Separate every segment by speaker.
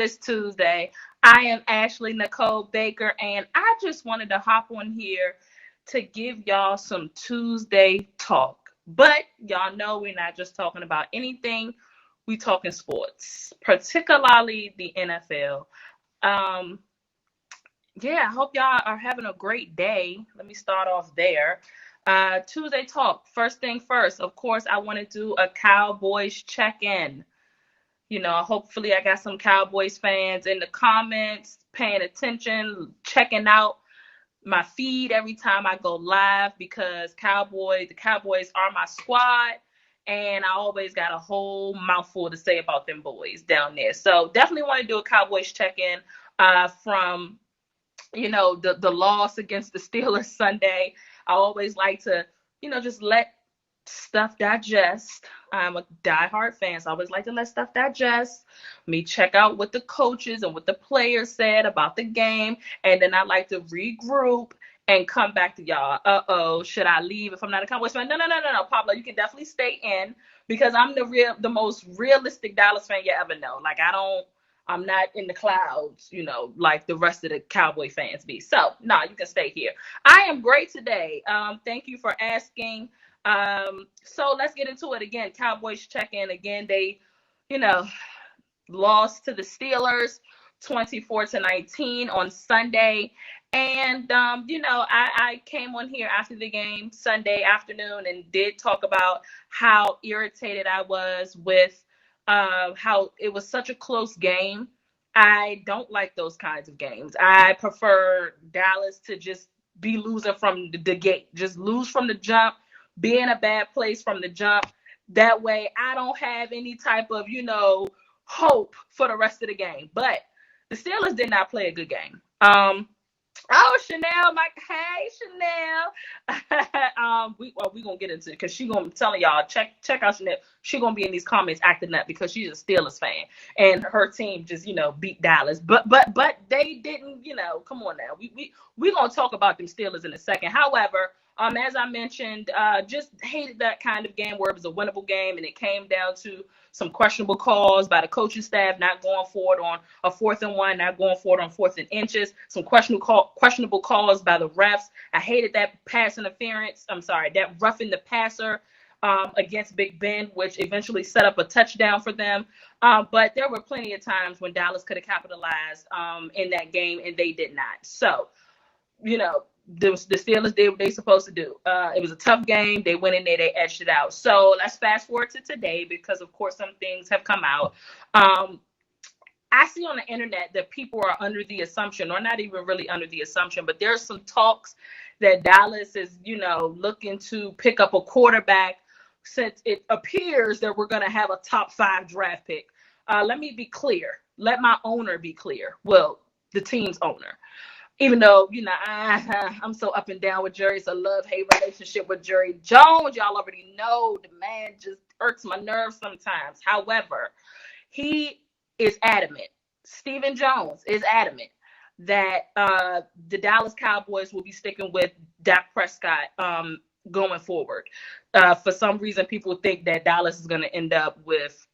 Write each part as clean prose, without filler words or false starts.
Speaker 1: This Tuesday. I am Ashley Nicole Baker, and I just wanted to hop on here to give y'all some Tuesday talk. But y'all know we're not just talking about anything, we talking sports, particularly the NFL. Um, yeah, I hope y'all are having a great day. Let me start off there. Tuesday talk. First thing first, of course, I want to do a Cowboys check-in. Hopefully I got some Cowboys fans in the comments paying attention, checking out my feed every time I go live because the Cowboys are my squad. And I always got a whole mouthful to say about them boys down there. So definitely want to do a Cowboys check-in from the loss against the Steelers Sunday. I always like to, just let stuff digest. I'm a diehard fan, so I always like to let stuff digest. Me check out what the coaches and what the players said about the game, and then I like to regroup and come back to y'all. Should I leave if I'm not a Cowboys fan? No, Pablo, you can definitely stay in because I'm the most realistic Dallas fan you ever know. Like I'm not in the clouds, like the rest of the Cowboy fans be. So, no, you can stay here. I am great today. Thank you for asking. So let's get into it again. Cowboys check in again. They, you know, lost to the Steelers 24-19 on Sunday. And I came on here after the game Sunday afternoon and did talk about how irritated I was with how it was such a close game. I don't like those kinds of games. I prefer Dallas to just be losing from the gate, just lose from the jump, be in a bad place from the jump. That way, I don't have any type of hope for the rest of the game. But the Steelers did not play a good game. Oh, Chanel, hey Chanel. We gonna get into it because she gonna be telling y'all check out Chanel. She gonna be in these comments acting up because she's a Steelers fan and her team just beat Dallas. But they didn't. Come on now. We gonna talk about them Steelers in a second. However, as I mentioned, just hated that kind of game where it was a winnable game and it came down to some questionable calls by the coaching staff, not going for it on a 4th and 1, not going for it on 4th and inches, some questionable calls by the refs. I hated that pass interference. I'm sorry, that roughing the passer against Big Ben, which eventually set up a touchdown for them. But there were plenty of times when Dallas could have capitalized in that game, and they did not. So, the Steelers did what they supposed to do. It was a tough game. They went in there, they edged it out. So let's fast forward to today because, of course, some things have come out. I see on the internet that people are under the assumption, or not even really under the assumption, but there's some talks that Dallas is, looking to pick up a quarterback since it appears that we're going to have a top 5 draft pick. Let me be clear. Let my owner be clear. Well, the team's owner. Even though, I'm so up and down with Jerry. It's a love-hate relationship with Jerry Jones. Y'all already know the man just irks my nerves sometimes. However, he is adamant. Stephen Jones is adamant that the Dallas Cowboys will be sticking with Dak Prescott going forward. For some reason, people think that Dallas is going to end up with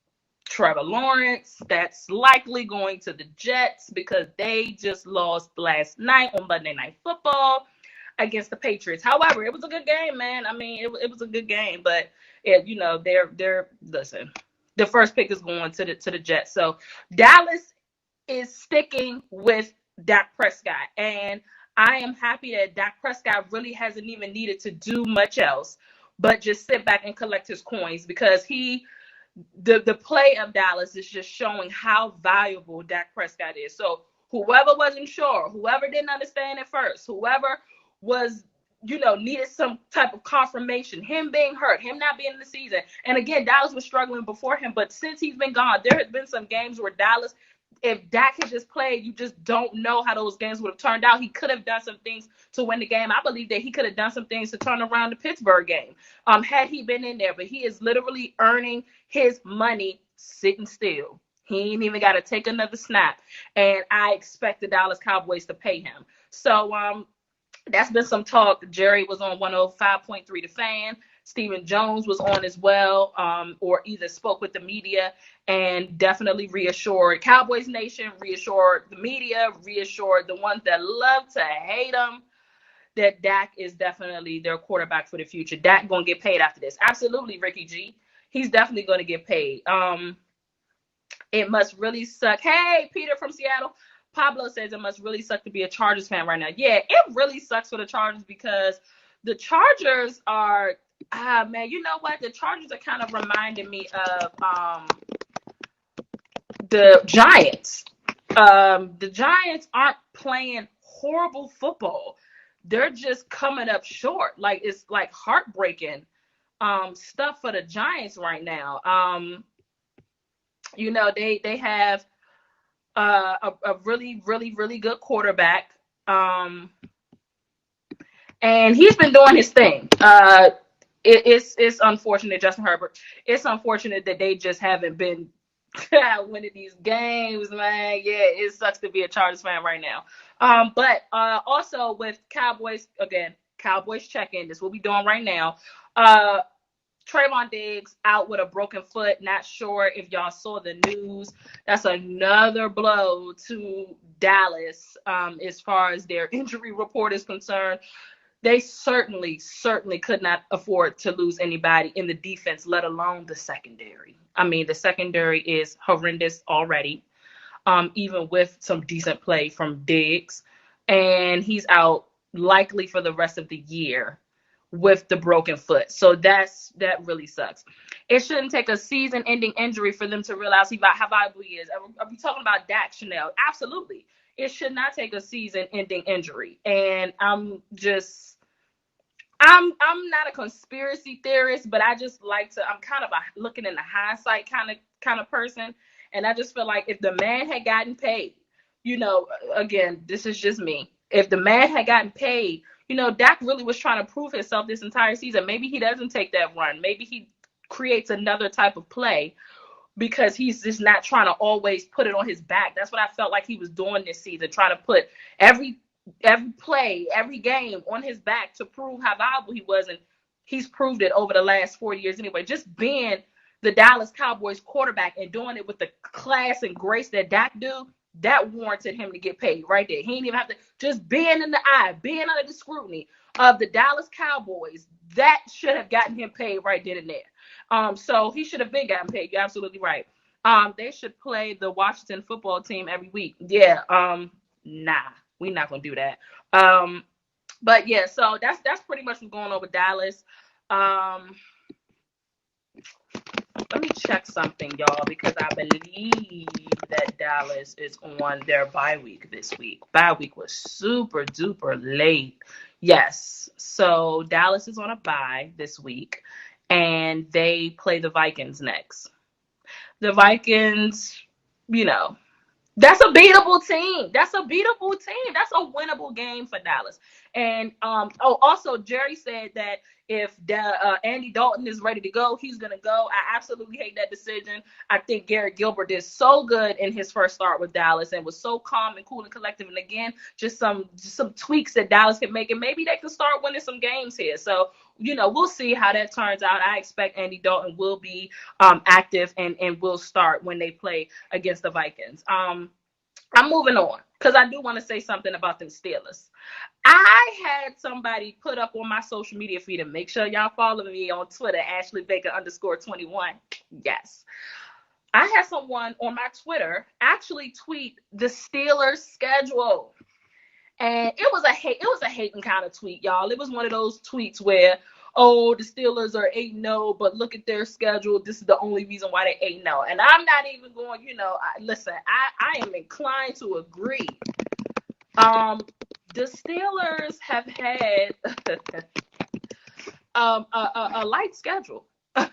Speaker 1: Trevor Lawrence. That's likely going to the Jets because they just lost last night on Monday Night Football against the Patriots. However, it was a good game, man. I mean, it was a good game, but they're listen. The first pick is going to the Jets. So Dallas is sticking with Dak Prescott, and I am happy that Dak Prescott really hasn't even needed to do much else but just sit back and collect his coins because the play of Dallas is just showing how valuable Dak Prescott is. So whoever wasn't sure, whoever didn't understand at first, whoever was, needed some type of confirmation, him being hurt, him not being in the season. And again, Dallas was struggling before him, but since he's been gone, there has been some games where Dallas, if Dak had just played, you just don't know how those games would have turned out. He could have done some things to win the game. I believe that he could have done some things to turn around the Pittsburgh game had he been in there. But he is literally earning his money sitting still. He ain't even got to take another snap. And I expect the Dallas Cowboys to pay him. So that's been some talk. Jerry was on 105.3 The Fan Stephen Jones was on as well, or either spoke with the media and definitely reassured Cowboys Nation, reassured the media, reassured the ones that love to hate him that Dak is definitely their quarterback for the future. Dak gonna get paid after this. Absolutely, Ricky G. He's definitely gonna get paid. It must really suck. Hey, Peter from Seattle. Pablo says it must really suck to be a Chargers fan right now. Yeah, it really sucks for the Chargers because the Chargers are, man, you know what? The Chargers are kind of reminding me of the Giants. The Giants aren't playing horrible football. They're just coming up short. Like it's like heartbreaking stuff for the Giants right now. They have a really, really, really good quarterback. And he's been doing his thing. It's unfortunate, Justin Herbert. It's unfortunate that they just haven't been winning these games, man. Yeah, it sucks to be a Chargers fan right now. But also with Cowboys, again, Cowboys check-in. This is what we're doing right now. Trayvon Diggs out with a broken foot. Not sure if y'all saw the news. That's another blow to Dallas as far as their injury report is concerned. They certainly could not afford to lose anybody in the defense, let alone the secondary. I mean, the secondary is horrendous already, even with some decent play from Diggs. And he's out likely for the rest of the year with the broken foot. So that really sucks. It shouldn't take a season-ending injury for them to realize how valuable he is. Are we talking about Dak, Chanel? Absolutely. It should not take a season-ending injury. And I'm not a conspiracy theorist, but I just like to. I'm kind of a looking in the hindsight kind of person, and I just feel like if the man had gotten paid, again, this is just me. If the man had gotten paid, Dak really was trying to prove himself this entire season. Maybe he doesn't take that run. Maybe he creates another type of play because he's just not trying to always put it on his back. That's what I felt like he was doing this season, trying to put every play, every game on his back to prove how valuable he was. And he's proved it over the last 4 years anyway. Just being the Dallas Cowboys quarterback and doing it with the class and grace that Dak do, that warranted him to get paid right there. He didn't even have to, just being in the eye, being under the scrutiny of the Dallas Cowboys, that should have gotten him paid right then and there. So he should have been gotten paid. You're absolutely right. They should play the Washington football team every week. Yeah. Nah, we're not gonna do that. But yeah, so that's pretty much what's going on with Dallas. Let me check something, y'all, because I believe that Dallas is on their bye week this week. Bye week was super duper late. Yes. So Dallas is on a bye this week, and they play the Vikings next. The Vikings, that's a beatable team. That's a winnable game for Dallas. And also Jerry said that if Andy Dalton is ready to go, he's gonna go. I absolutely hate that decision. I think Garrett Gilbert did so good in his first start with Dallas and was so calm and cool and collective. And again, just some tweaks that Dallas can make, and maybe they can start winning some games here. So we'll see how that turns out. I expect Andy Dalton will be active and will start when they play against the Vikings. I'm moving on because I do want to say something about them Steelers. I had somebody put up on my social media feed, and make sure y'all follow me on Twitter, Ashley Baker _21. Yes. I had someone on my Twitter actually tweet the Steelers schedule. And it was a hating kind of tweet, y'all. It was one of those tweets where, the Steelers are 8-0, but look at their schedule. This is the only reason why they're 8-0. And I'm not even going, listen, I am inclined to agree. The Steelers have had a light schedule. The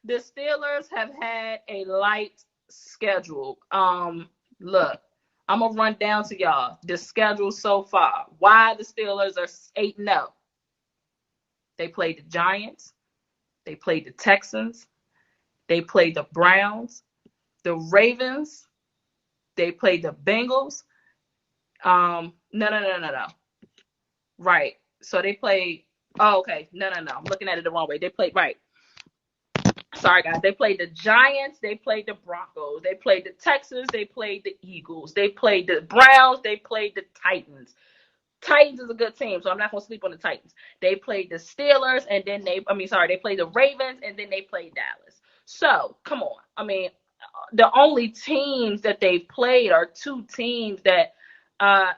Speaker 1: Steelers have had a light schedule. Look, I'm going to run down to y'all the schedule so far. Why the Steelers are 8-0. They played the Giants. They played the Texans. They played the Browns, the Ravens. They played the Bengals. No. Right. So they played Oh, okay. No. I'm looking at it the wrong way. They played right. Sorry, guys. They played the Giants. They played the Broncos. They played the Texans. They played the Eagles. They played the Browns. They played the Titans. Titans is a good team, so I'm not gonna sleep on the Titans. They played the Steelers, and then they played the Ravens, and then they played Dallas. So come on, the only teams that they've played are two teams that uh,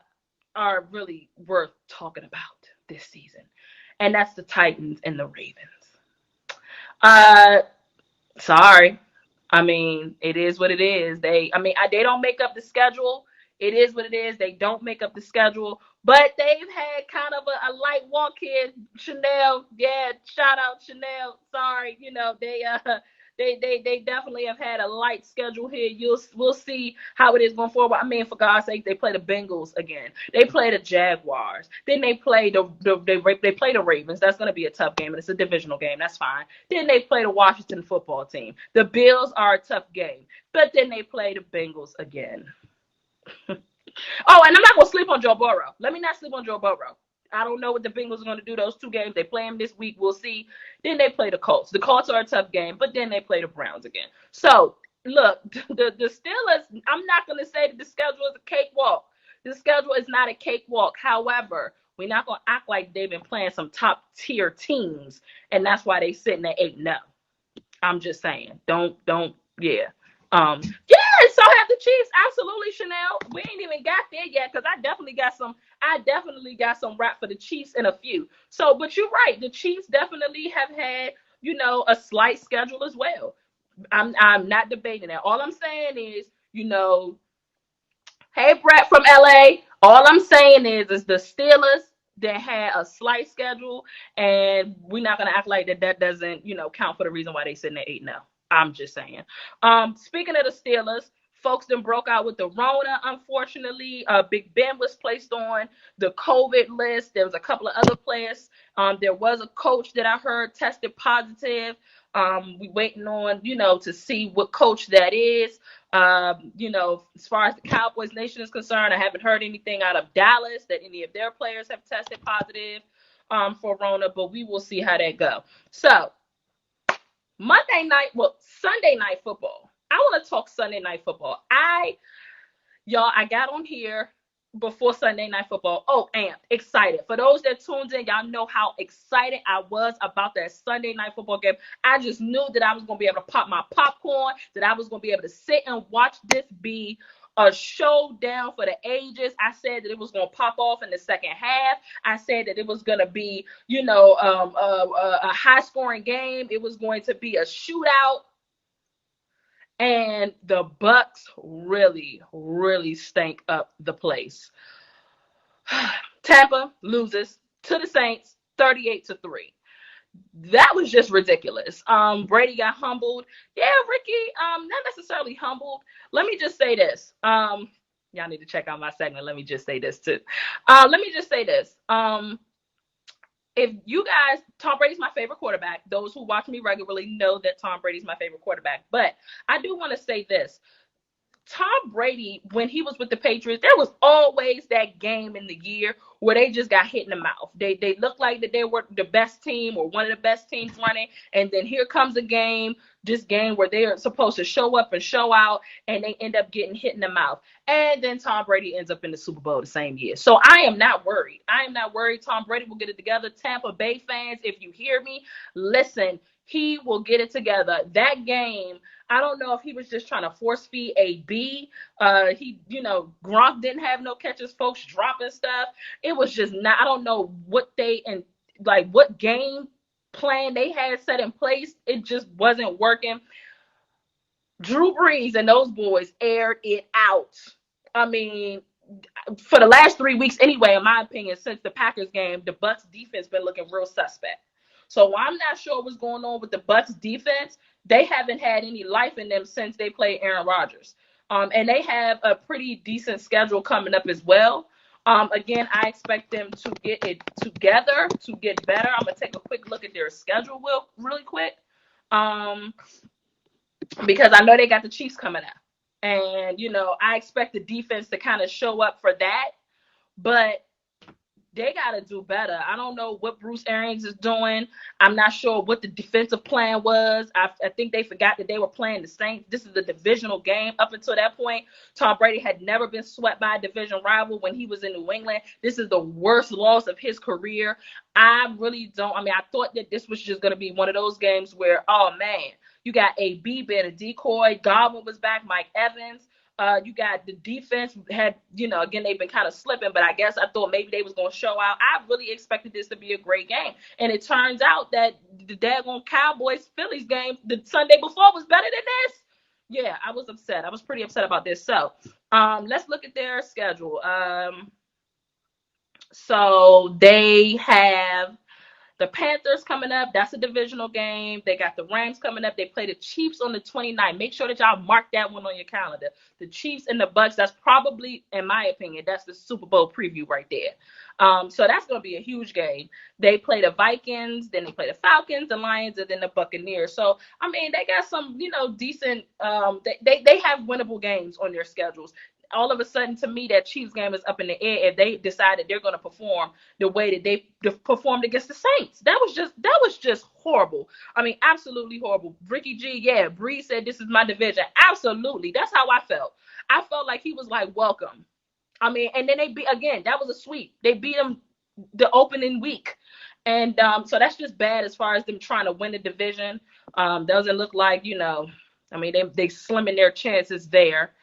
Speaker 1: are really worth talking about this season, and that's the Titans and the Ravens. Uh, Sorry. It is what it is. They don't make up the schedule. It is what it is. They don't make up the schedule, but they've had kind of a light walk here. Chanel, yeah, shout out Chanel. Sorry, they definitely have had a light schedule here. We'll see how it is going forward. For God's sake, they play the Bengals again. They play the Jaguars. Then they play they play the Ravens. That's going to be a tough game, and it's a divisional game. That's fine. Then they play the Washington football team. The Bills are a tough game, but then they play the Bengals again. Oh, and I'm not going to sleep on Joe Burrow. Let me not sleep on Joe Burrow. I don't know what the Bengals are going to do those two games. They play them this week. We'll see. Then they play the Colts. The Colts are a tough game, but then they play the Browns again. So, look, the Steelers, I'm not going to say that the schedule is a cakewalk. The schedule is not a cakewalk. However, we're not going to act like they've been playing some top tier teams, and that's why they sitting at 8-0. I'm just saying. Yeah. Yeah, so have the Chiefs. Absolutely, Chanel. We ain't even got there yet because I definitely got some rap for the Chiefs in a few. So, but you're right. The Chiefs definitely have had, a slight schedule as well. I'm not debating that. All I'm saying is, hey Brett from LA. All I'm saying is the Steelers that had a slight schedule, and we're not gonna act like that doesn't count for the reason why they sitting at 8 now. I'm just saying. Speaking of the Steelers, folks then broke out with the Rona. Unfortunately, Big Ben was placed on the COVID list. There was a couple of other players. There was a coach that I heard tested positive. We waiting on to see what coach that is. As far as the Cowboys Nation is concerned, I haven't heard anything out of Dallas that any of their players have tested positive for Rona, but we will see how that go. So Sunday night football. I want to talk Sunday night football. I got on here before Sunday night football. Oh, amped, excited. For those that tuned in, y'all know how excited I was about that Sunday night football game. I just knew that I was going to be able to pop my popcorn, that I was going to be able to sit and watch this be a showdown for the ages. I said that it was going to pop off in the second half. I said that it was going to be, a high scoring game. It was going to be a shootout. And the Bucks really, really stank up the place. Tampa loses to the Saints 38-3. That was just ridiculous. Brady got humbled. Yeah, Ricky, not necessarily humbled. Let me just say this. Y'all need to check out my segment. Let me just say this too. Let me just say this. If you guys, Tom Brady's my favorite quarterback. Those who watch me regularly know that Tom Brady's my favorite quarterback. But I do want to say this. Tom Brady, when he was with the Patriots, there was always that game in the year where they just got hit in the mouth. They looked like that they were the best team or one of the best teams running, and then here comes this game where they are supposed to show up and show out, and they end up getting hit in the mouth. And then Tom Brady ends up in the Super Bowl the same year. So I am not worried. Tom Brady will get it together. Tampa Bay fans, if you hear me, listen, he will get it together. That game, I don't know if he was just trying to force feed AB. Gronk didn't have no catches, folks dropping stuff. It was just not, I don't know what what game plan they had set in place. It just wasn't working. Drew Brees and those boys aired it out. For the last 3 weeks anyway, in my opinion, since the Packers game, the Bucks defense been looking real suspect. So I'm not sure what's going on with the Bucks defense. They haven't had any life in them since they played Aaron Rodgers. And they have a pretty decent schedule coming up as well. Again, I expect them to get it together, to get better. I'm going to take a quick look at their schedule really quick. Because I know they got the Chiefs coming out. And, I expect the defense to kind of show up for that. But they got to do better. I don't know what Bruce Arians is doing. I'm not sure what the defensive plan was. I think they forgot that they were playing the Saints. This is a divisional game. Up until that point, Tom Brady had never been swept by a division rival when he was in New England. This is the worst loss of his career. I really don't. I mean, I thought that this was just going to be one of those games where, oh, man, you got AB being a decoy. Godwin was back. Mike Evans. You got the defense had, again, they've been kind of slipping, but I guess I thought maybe they was going to show out. I really expected this to be a great game. And it turns out that the daggone Cowboys-Phillies game the Sunday before was better than this. Yeah, I was upset. I was pretty upset about this. So let's look at their schedule. So they have the Panthers coming up. That's a divisional game. They got the Rams coming up. They play the Chiefs on the 29th. Make sure that y'all mark that one on your calendar. The Chiefs and the Bucks, that's probably, in my opinion, that's the Super Bowl preview right there. So that's going to be a huge game. They play the Vikings, then they play the Falcons, the Lions, and then the Buccaneers. So, I mean, they got some, decent, they have winnable games on their schedules. All of a sudden, to me, that Chiefs game is up in the air if they decided they're going to perform the way that they performed against the Saints. That was just horrible. I mean, absolutely horrible. Ricky G, yeah, Breeze said this is my division. Absolutely. That's how I felt. I felt like he was like, welcome. I mean, and then they beat, again, that was a sweep. They beat them the opening week. And so that's just bad as far as them trying to win the division. Doesn't look like, I mean, they slimming their chances there.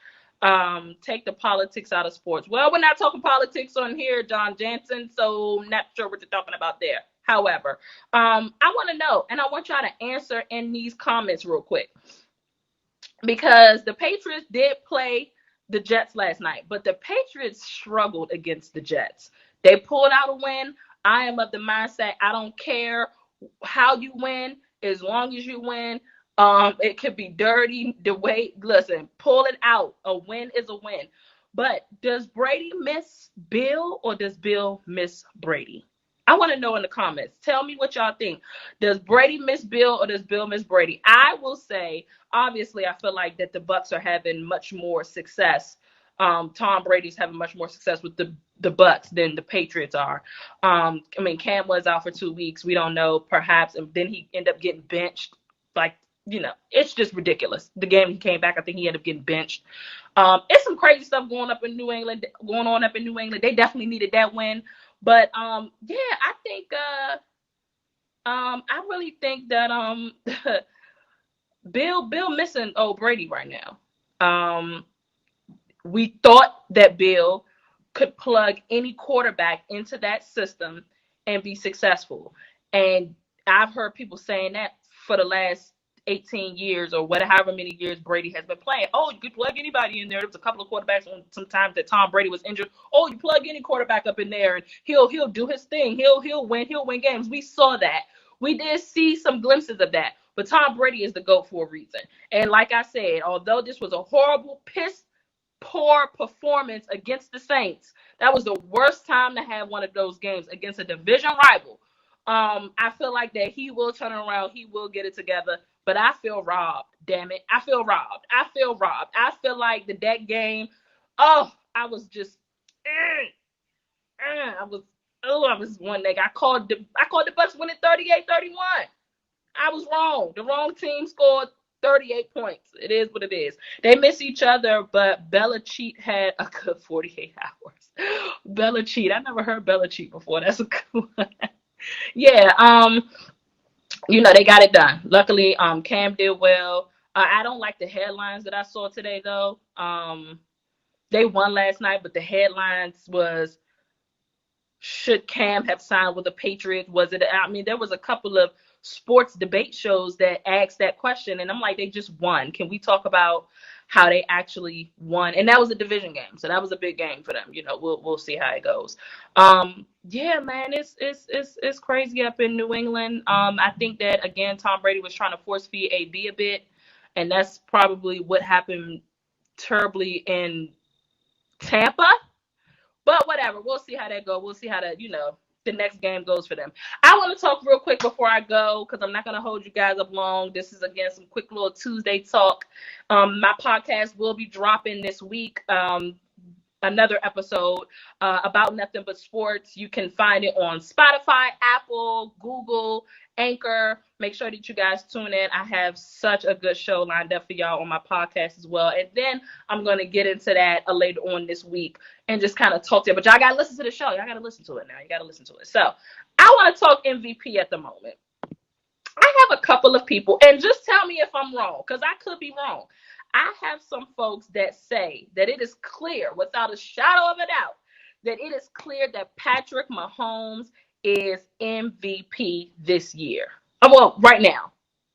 Speaker 1: Take the politics out of sports. Well, we're not talking politics on here, John Jansen, so not sure what you're talking about there. However, I want to know, and I want y'all to answer in these comments real quick, because the Patriots did play the Jets last night, but the Patriots struggled against the Jets. They pulled out a win. I am of the mindset, I don't care how you win, as long as you win. It could be dirty. Listen, pull it out. A win is a win. But does Brady miss Bill or does Bill miss Brady? I want to know in the comments. Tell me what y'all think. Does Brady miss Bill or does Bill miss Brady? I will say, obviously, I feel like that the Bucks are having much more success. Tom Brady's having much more success with the Bucks than the Patriots are. I mean, Cam was out for 2 weeks. We don't know, perhaps, and then he ended up getting benched. Like, it's just ridiculous. The game he came back, I think he ended up getting benched. It's some crazy stuff going on up in New England. They definitely needed that win. But yeah, I think I really think that Bill missing old Brady right now. We thought that Bill could plug any quarterback into that system and be successful. And I've heard people saying that for the last 18 years or however many years Brady has been playing. Oh, you could plug anybody in there. There was a couple of quarterbacks sometimes that Tom Brady was injured. Oh, you plug any quarterback up in there and he'll do his thing. He'll win games. We saw that. We did see some glimpses of that. But Tom Brady is the GOAT for a reason. And like I said, although this was a horrible, poor performance against the Saints, that was the worst time to have one of those games against a division rival. I feel like that he will turn around. He will get it together. But I feel robbed. Damn it. I feel robbed. I feel like that game, I was just, I was one leg. I called the Bucks winning 38-31. I was wrong. The wrong team scored 38 points. It is what it is. They miss each other, but Belichick had a good 48 hours. Belichick. I never heard Belichick before. That's a good one. Yeah, they got it done. Luckily, Cam did well. I don't like the headlines that I saw today, though. They won last night, but the headlines was, should Cam have signed with the Patriots? There was a couple of sports debate shows that asked that question, and I'm like, they just won. Can we talk about how they actually won? And that was a division game, so that was a big game for them. We'll see how it goes. Yeah, man, it's crazy up in New England. I think that, again, Tom Brady was trying to force feed AB a bit, and that's probably what happened terribly in Tampa. But whatever, we'll see how that goes. We'll see how the next game goes for them. I want to talk real quick before I go, because I'm not going to hold you guys up long. This is, again, some quick little Tuesday talk. My podcast will be dropping this week. another episode about Nothing But Sports. You can find it on Spotify, Apple, Google, Anchor. Make sure that you guys tune in. I have such a good show lined up for y'all on my podcast as well. And then I'm going to get into that later on this week and just kind of talk to you. But y'all got to listen to the show. Y'all got to listen to it now. You got to listen to it. So I want to talk MVP at the moment. I have a couple of people, and just tell me if I'm wrong, because I could be wrong. I have some folks that say that it is clear, without a shadow of a doubt, that it is clear that Patrick Mahomes is MVP this year. Well, right now.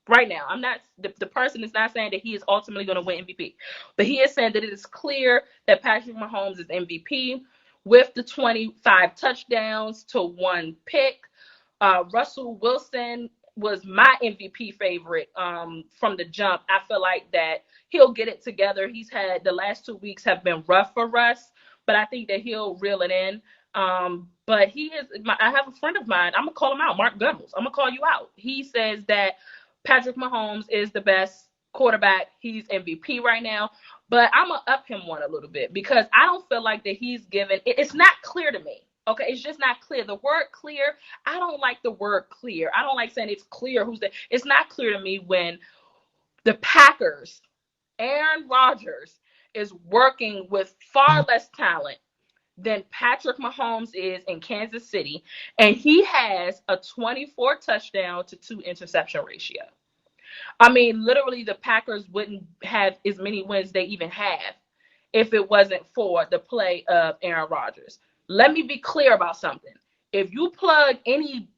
Speaker 1: Right now. I'm not, the person is not saying that he is ultimately going to win MVP, but he is saying that it is clear that Patrick Mahomes is MVP with the 25 touchdowns to 1 pick. Russell Wilson was my MVP favorite from the jump. I feel like that he'll get it together. He's had the last 2 weeks have been rough for Russ, but I think that he'll reel it in. But he is. I have a friend of mine. I'm gonna call him out, Mark Gunnels. I'm gonna call you out. He says that Patrick Mahomes is the best quarterback. He's MVP right now. But I'm gonna up him one a little bit because I don't feel like that he's given. It's not clear to me. Okay, it's just not clear. The word clear, I don't like the word clear. I don't like saying it's clear who's the. It's not clear to me when the Packers, Aaron Rodgers, is working with far less talent than Patrick Mahomes is in Kansas City, and he has a 24 touchdown to 2 interception ratio. I mean, literally, the Packers wouldn't have as many wins they even have if it wasn't for the play of Aaron Rodgers. Let me be clear about something. If you plug any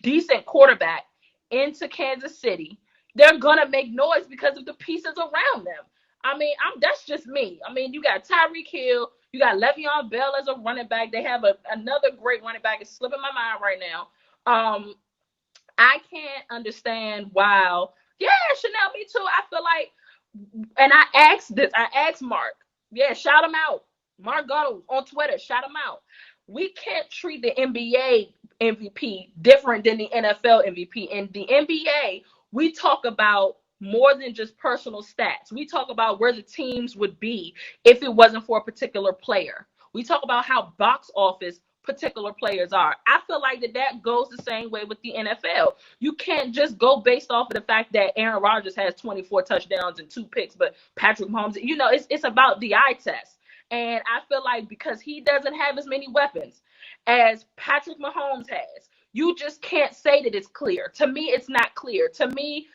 Speaker 1: decent quarterback into Kansas City, they're going to make noise because of the pieces around them. I mean, that's just me. I mean, you got Tyreek Hill, you got Le'Veon Bell as a running back. They have another great running back. It's slipping my mind right now. I can't understand why. Yeah, Chanel, me too. I feel like, and I asked Mark. Yeah, shout him out. Mark Gunnels on Twitter, shout him out. We can't treat the NBA MVP different than the NFL MVP. In the NBA, we talk about more than just personal stats. We talk about where the teams would be if it wasn't for a particular player. We talk about how box office particular players are. I feel like that goes the same way with the NFL. You can't just go based off of the fact that Aaron Rodgers has 24 touchdowns and 2 picks, but Patrick Mahomes, it's about the eye test. And I feel like because he doesn't have as many weapons as Patrick Mahomes has, you just can't say that it's clear. To me, it's not clear. To me,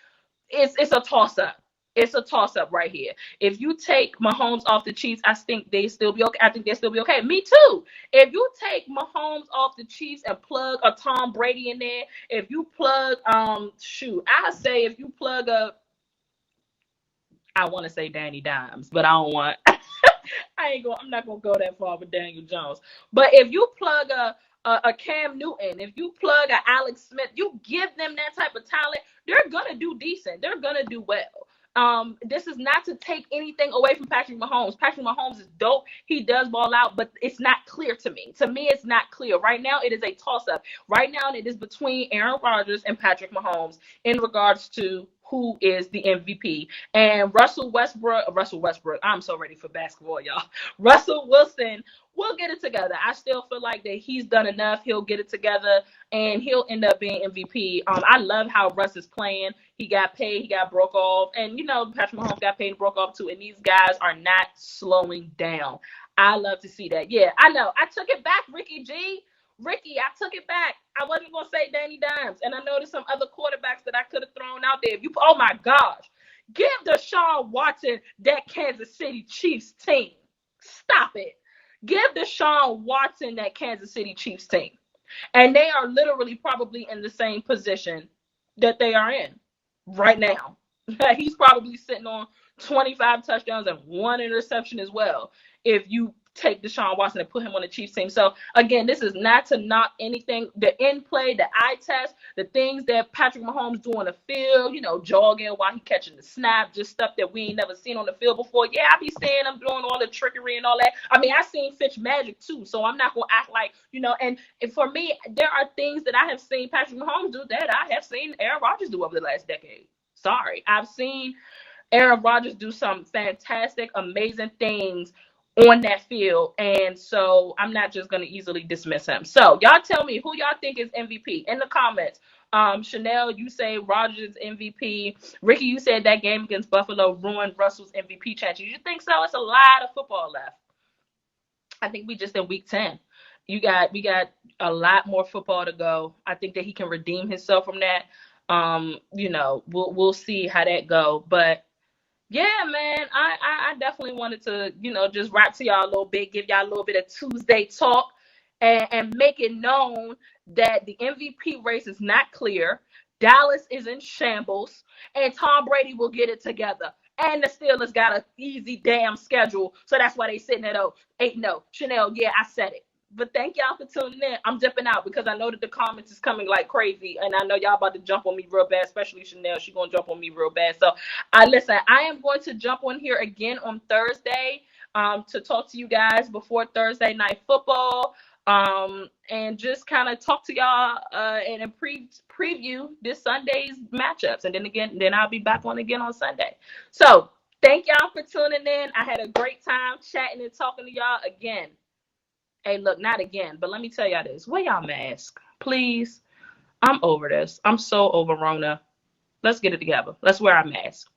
Speaker 1: it's a toss-up. It's a toss-up right here. If you take Mahomes off the Chiefs, I think they still be okay. I think they'll still be okay. Me too. If you take Mahomes off the Chiefs and plug a Tom Brady in there, if you plug I say if you plug I want to say Danny Dimes, but I don't want I'm not gonna go that far with Daniel Jones. But if you plug a Cam Newton, if you plug a Alex Smith, you give them that type of talent, they're gonna do decent. They're gonna do well. This is not to take anything away from Patrick Mahomes. Patrick Mahomes is dope. He does ball out, but it's not clear to me. To me, it's not clear. Right now, it is a toss-up. Right now, it is between Aaron Rodgers and Patrick Mahomes in regards to who is the MVP. And Russell Westbrook, I'm so ready for basketball, y'all. Russell Wilson will get it together. I still feel like that he's done enough. He'll get it together, and he'll end up being MVP. I love how Russ is playing. He got paid. He got broke off. And, Patrick Mahomes got paid and broke off too. And these guys are not slowing down. I love to see that. Yeah, I know. I took it back, Ricky G. Ricky, I took it back. I wasn't going to say Danny Dimes. And I know there's some other quarterbacks that I could have thrown out there. Oh, my gosh. Give Deshaun Watson that Kansas City Chiefs team. Stop it. Give Deshaun Watson that Kansas City Chiefs team. And they are literally probably in the same position that they are in right now. He's probably sitting on 25 touchdowns and 1 interception as well. If you take Deshaun Watson and put him on the Chiefs team. So again, this is not to knock anything. The in play, the eye test, the things that Patrick Mahomes do on the field, jogging while he catching the snap, just stuff that we ain't never seen on the field before. Yeah, I be seeing him doing all the trickery and all that. I mean, I seen Fitch magic too, so I'm not gonna act like, and for me, there are things that I have seen Patrick Mahomes do that I have seen Aaron Rodgers do over the last decade. Sorry. I've seen Aaron Rodgers do some fantastic, amazing things on that field. And so I'm not just going to easily dismiss him. So y'all tell me who y'all think is MVP in the comments. Chanel, you say Rodgers MVP. Ricky, you said that game against Buffalo ruined Russell's MVP chances. You think so? It's a lot of football left. I think we just in week 10. We got a lot more football to go. I think that he can redeem himself from that. We'll see how that go. But yeah, man, I definitely wanted to, just rap to y'all a little bit, give y'all a little bit of Tuesday talk, and make it known that the MVP race is not clear. Dallas is in shambles, and Tom Brady will get it together. And the Steelers got an easy damn schedule, so that's why they sitting at 8-0. Chanel, yeah, I said it. But thank y'all for tuning in. I'm dipping out because I know that the comments is coming like crazy, and I know y'all about to jump on me real bad, especially Chanel. She gonna jump on me real bad. So listen, I am going to jump on here again on Thursday to talk to you guys before Thursday night football, and just kind of talk to y'all and preview this Sunday's matchups. And then I'll be back on again on Sunday. So thank y'all for tuning in. I had a great time chatting and talking to y'all again. Hey, look, not again, but let me tell y'all this. Wear y'all mask, please. I'm over this. I'm so over Rona. Let's get it together. Let's wear our mask.